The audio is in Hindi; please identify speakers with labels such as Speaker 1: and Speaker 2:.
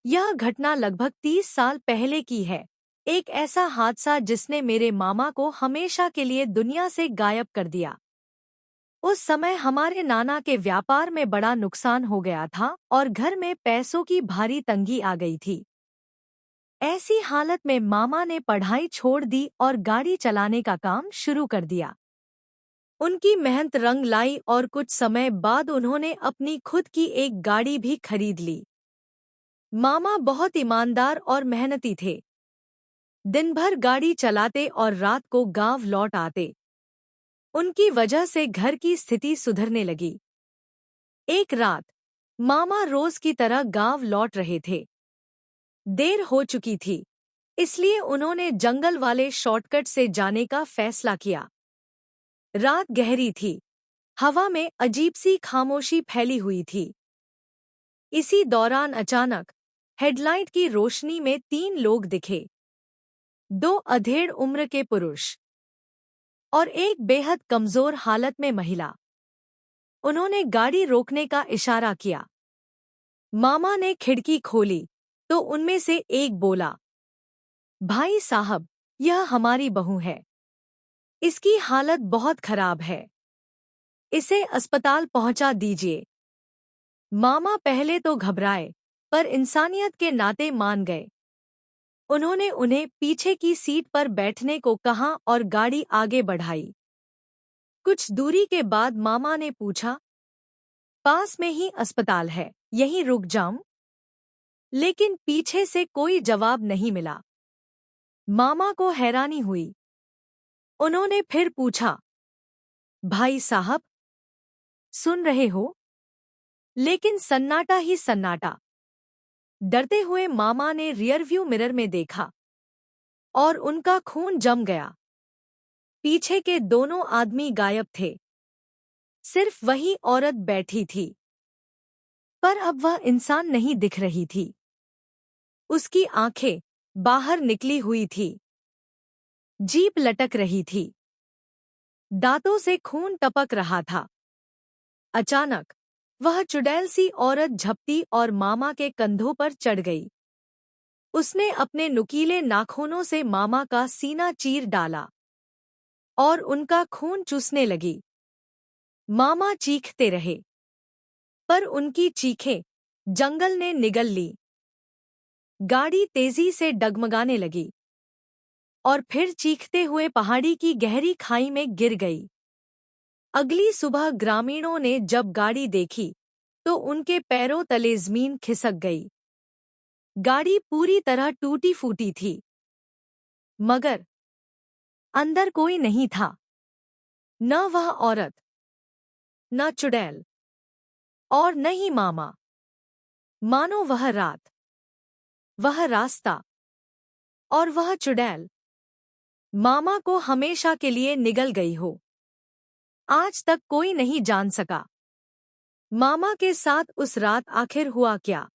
Speaker 1: यह घटना लगभग 30 साल पहले की है। एक ऐसा हादसा जिसने मेरे मामा को हमेशा के लिए दुनिया से गायब कर दिया। उस समय हमारे नाना के व्यापार में बड़ा नुकसान हो गया था और घर में पैसों की भारी तंगी आ गई थी। ऐसी हालत में मामा ने पढ़ाई छोड़ दी और गाड़ी चलाने का काम शुरू कर दिया। उनकी मेहनत रंग लाई और कुछ समय बाद उन्होंने अपनी खुद की एक गाड़ी भी खरीद ली। मामा बहुत ईमानदार और मेहनती थे। दिन भर गाड़ी चलाते और रात को गांव लौट आते। उनकी वजह से घर की स्थिति सुधरने लगी। एक रात मामा रोज की तरह गांव लौट रहे थे। देर हो चुकी थी, इसलिए उन्होंने जंगल वाले शॉर्टकट से जाने का फैसला किया। रात गहरी थी, हवा में अजीब सी खामोशी फैली हुई थी। इसी दौरान अचानक हेडलाइट की रोशनी में 3 लोग दिखे। 2 अधेड़ उम्र के पुरुष और एक बेहद कमजोर हालत में महिला। उन्होंने गाड़ी रोकने का इशारा किया। मामा ने खिड़की खोली तो उनमें से एक बोला, भाई साहब, यह हमारी बहू है। इसकी हालत बहुत खराब है। इसे अस्पताल पहुंचा दीजिए। मामा पहले तो घबराए, पर इंसानियत के नाते मान गए। उन्होंने उन्हें पीछे की सीट पर बैठने को कहा और गाड़ी आगे बढ़ाई। कुछ दूरी के बाद मामा ने पूछा, पास में ही अस्पताल है, यहीं रुक जाऊं? लेकिन पीछे से कोई जवाब नहीं मिला। मामा को हैरानी हुई। उन्होंने फिर पूछा, भाई साहब, सुन रहे हो? लेकिन सन्नाटा ही सन्नाटा। डरते हुए मामा ने रियरव्यू मिरर में देखा और उनका खून जम गया। पीछे के दोनों आदमी गायब थे। सिर्फ वही औरत बैठी थी, पर अब वह इंसान नहीं दिख रही थी। उसकी आंखें बाहर निकली हुई थी। जीभ लटक रही थी। दांतों से खून टपक रहा था। अचानक वह चुड़ैल सी औरत झपटी और मामा के कंधों पर चढ़ गई। उसने अपने नुकीले नाखूनों से मामा का सीना चीर डाला और उनका खून चूसने लगी। मामा चीखते रहे, पर उनकी चीखें जंगल ने निगल ली। गाड़ी तेजी से डगमगाने लगी और फिर चीखते हुए पहाड़ी की गहरी खाई में गिर गई। अगली सुबह ग्रामीणों ने जब गाड़ी देखी तो उनके पैरों तले जमीन खिसक गई। गाड़ी पूरी तरह टूटी फूटी थी, मगर अंदर कोई नहीं था। न वह औरत, न चुड़ैल और न ही मामा। मानो वह रात, वह रास्ता और वह चुड़ैल मामा को हमेशा के लिए निगल गई हो। आज तक कोई नहीं जान सका मामा के साथ उस रात आखिर हुआ क्या।